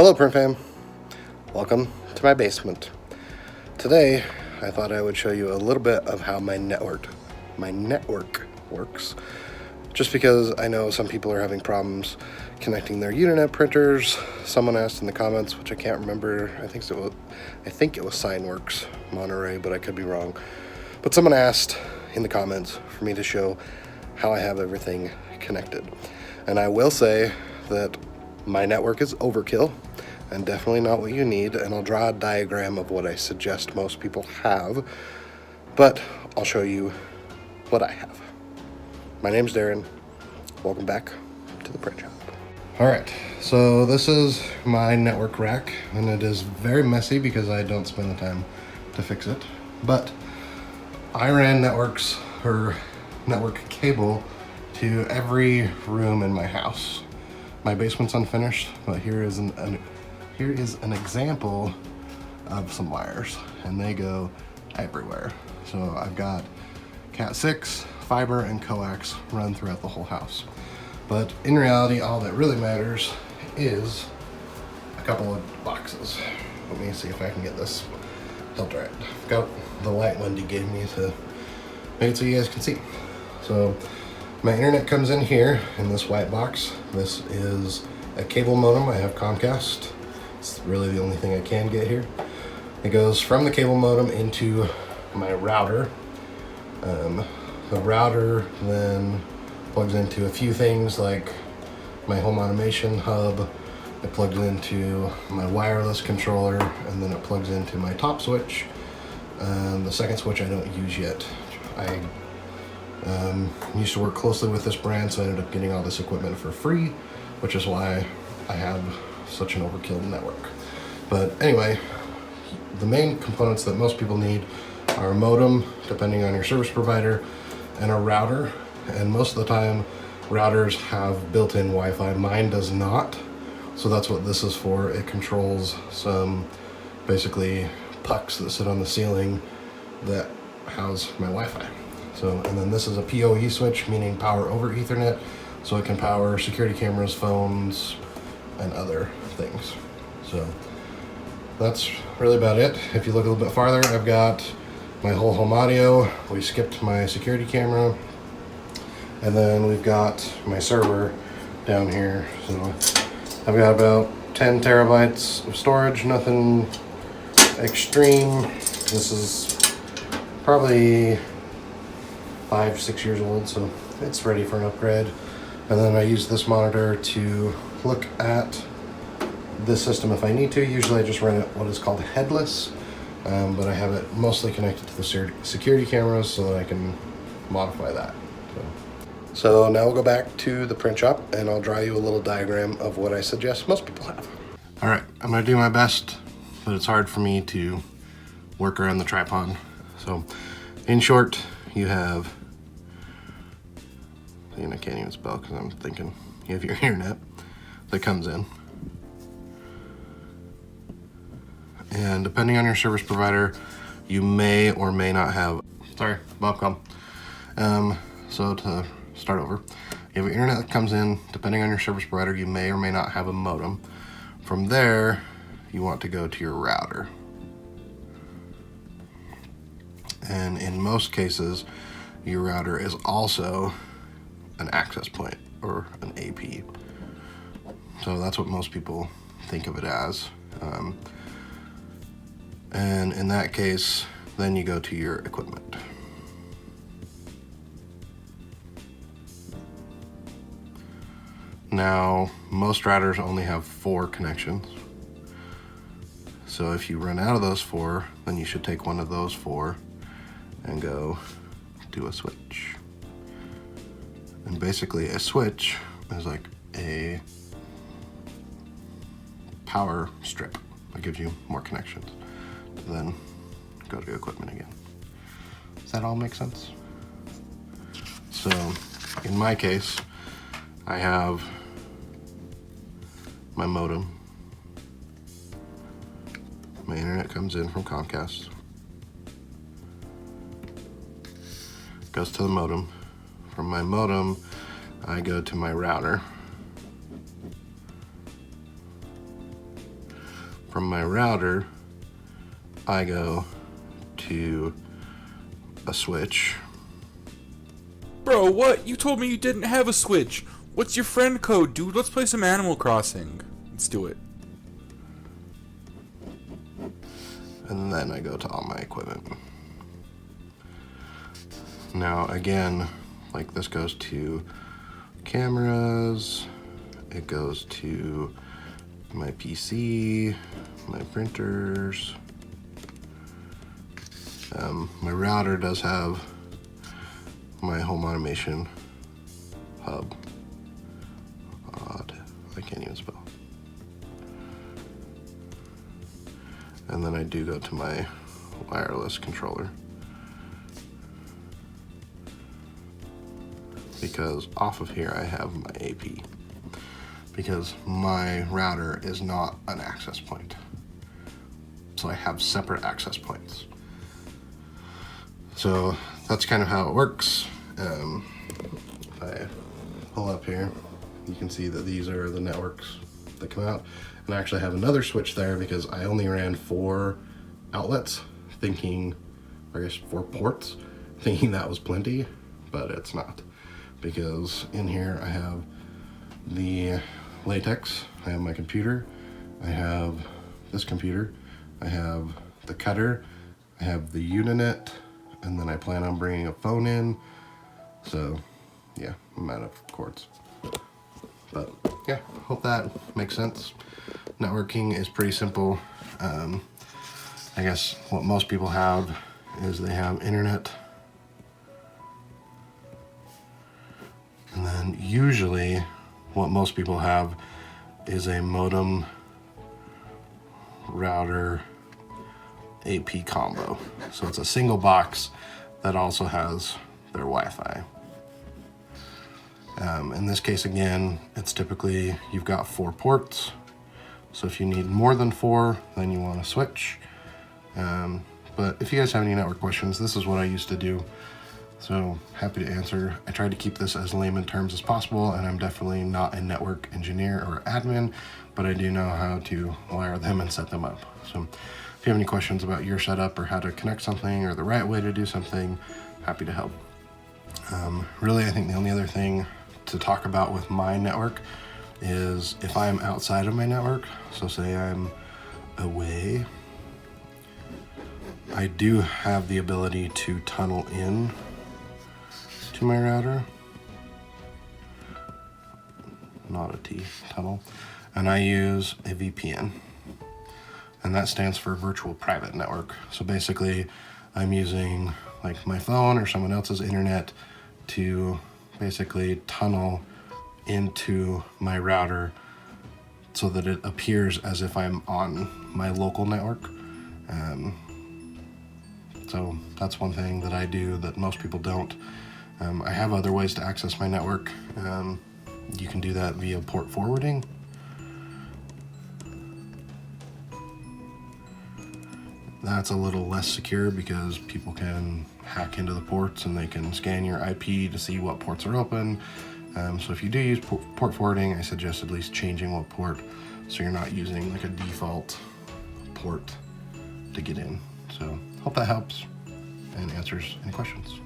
Hello Print Fam, welcome to my basement. Today I thought I would show you a little bit of how my network works, just because I know some people are having problems connecting their uninet printers. Someone asked in the comments, which I can't remember, I think it was Signworks Monterey, but I could be wrong. But someone asked in the comments for me to show how I have everything connected. And I will say that my network is overkill and definitely not what you need, and I'll draw a diagram of what I suggest most people have, but I'll show you what I have. My name's Darren. Welcome back to the print shop. Alright, so this is my network rack, and it is very messy because I don't spend the time to fix it, but I ran network cable to every room in my house. My basement's unfinished, but here is an example of some wires, and they go everywhere. So I've got Cat 6, fiber, and coax run throughout the whole house. But in reality, all that really matters is a couple of boxes. Let me see if I can get this held right. I've got the light Wendy gave me to make it so you guys can see. So my internet comes in here in this white box. This is a cable modem. I have Comcast. It's really the only thing I can get here. It goes from the cable modem into my router. The router then plugs into a few things like my home automation hub. It plugs into my wireless controller, and then it plugs into my top switch. The second switch I don't use yet. I used to work closely with this brand, so I ended up getting all this equipment for free, which is why I have such an overkill network. But anyway, the main components that most people need are a modem, depending on your service provider, and a router. And most of the time, routers have built-in Wi-Fi. Mine does not, so that's what this is for. It controls some basically pucks that sit on the ceiling that house my Wi-Fi. So, and then this is a PoE switch, meaning power over Ethernet, so it can power security cameras, phones, and other things. So that's really about it. If you look a little bit farther, I've got my whole home audio. We skipped my security camera, and then we've got my server down here. So I've got about 10 terabytes of storage, nothing extreme. This is probably 5-6 years old, so it's ready for an upgrade. And then I use this monitor to look at this system if I need to. Usually I just run it what is called headless, but I have it mostly connected to the security cameras so that I can modify that. So now we'll go back to the print shop and I'll draw you a little diagram of what I suggest most people have. All right, I'm gonna do my best, but it's hard for me to work around the tripod. So in short, you have, and I can't even spell because I'm thinking, you have your internet that comes in. And depending on your service provider, you may or may not have, sorry, Bobcom. So to start over, you have your internet that comes in. Depending on your service provider, you may or may not have a modem. From there, you want to go to your router. And in most cases, your router is also an access point or an AP. So that's what most people think of it as. And in that case, then you go to your equipment. Now, most routers only have 4 connections. So if you run out of those 4, then you should take one of those 4 and go do a switch. And basically a switch is like a power strip that gives you more connections to then go to equipment again. Does that all make sense? So in my case, I have my modem. My internet comes in from Comcast. Goes to the modem. From my modem, I go to my router. from my router, I go to a switch. Bro, what? You told me you didn't have a Switch. What's your friend code, dude? Let's play some Animal Crossing. Let's do it. And then I go to all my equipment. Now again, like this goes to cameras, it goes to my PC, my printers. My router does have my home automation hub. Odd, I can't even spell. And then I do go to my wireless controller, because off of here I have my AP, because my router is not an access point. So I have separate access points. So that's kind of how it works. If I pull up here, you can see that these are the networks that come out. And I actually have another switch there because I only ran 4 outlets, thinking, I guess 4 ports, thinking that was plenty, but it's not. Because in here I have the Latex, I have my computer, I have this computer, I have the cutter, I have the uninet, and then I plan on bringing a phone in. So yeah, I'm out of cords. But yeah, hope that makes sense. Networking is pretty simple. I guess what most people have is they have internet. And then usually what most people have is a modem router AP combo. So it's a single box that also has their Wi-Fi. In this case, again, it's typically you've got 4 ports. So if you need more than 4, then you want to switch. But if you guys have any network questions, this is what I used to do. So happy to answer. I tried to keep this as layman terms as possible, and I'm definitely not a network engineer or admin, but I do know how to wire them and set them up. So if you have any questions about your setup or how to connect something or the right way to do something, happy to help. Really, I think the only other thing to talk about with my network is if I'm outside of my network, so say I'm away, I do have the ability to tunnel in to my router, not a T, tunnel, and I use a VPN, and that stands for virtual private network. So basically I'm using like my phone or someone else's internet to basically tunnel into my router so that it appears as if I'm on my local network. So that's one thing that I do that most people don't. I have other ways to access my network. You can do that via port forwarding. That's a little less secure because people can hack into the ports and they can scan your IP to see what ports are open. So if you do use port forwarding, I suggest at least changing what port so you're not using like a default port to get in. So hope that helps and answers any questions.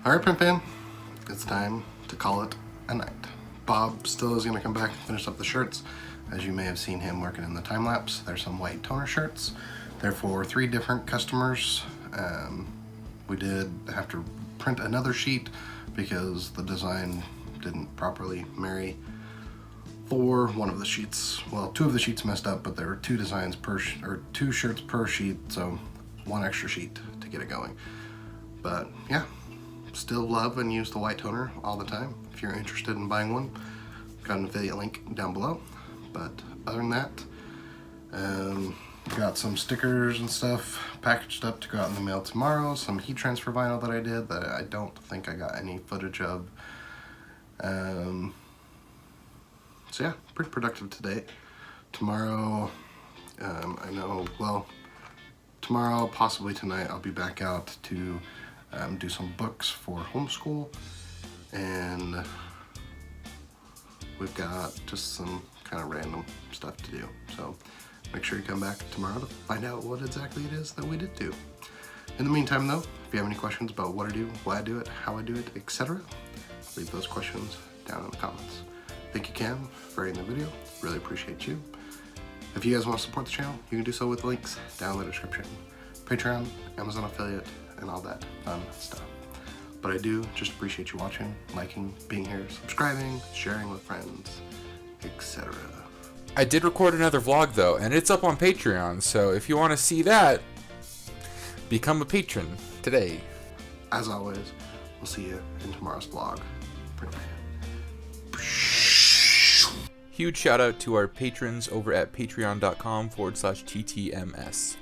Alright, print fan, it's time to call it a night. Bob still is going to come back and finish up the shirts. As you may have seen him working in the time lapse, there's some white toner shirts. They're for 3 different customers. We did have to print another sheet because the design didn't properly marry for one of the sheets. Well, 2 of the sheets messed up, but there were 2 designs per or 2 shirts per sheet, so 1 extra sheet to get it going. But yeah, still love and use the white toner all the time. If you're interested in buying one, got an affiliate link down below. But other than that, got some stickers and stuff packaged up to go out in the mail tomorrow. Some heat transfer vinyl that I did that I don't think I got any footage of. So yeah, pretty productive today. Tomorrow, I know, well, tomorrow, possibly tonight, I'll be back out to do some books for homeschool, and we've got just some kind of random stuff to do. So make sure you come back tomorrow to find out what exactly it is that we did do. In the meantime though, if you have any questions about what I do, why I do it, how I do it, etc., leave those questions down in the comments. Thank you, Cam, for editing the video. Really appreciate you. If you guys want to support the channel, you can do so with links down in the description. Patreon, Amazon affiliate, and all that fun stuff. But I do just appreciate you watching, liking, being here, subscribing, sharing with friends, etc. I did record another vlog though, and it's up on Patreon, so if you want to see that, become a patron today. As always, we'll see you in tomorrow's vlog. Huge shout out to our patrons over at patreon.com/TTMS.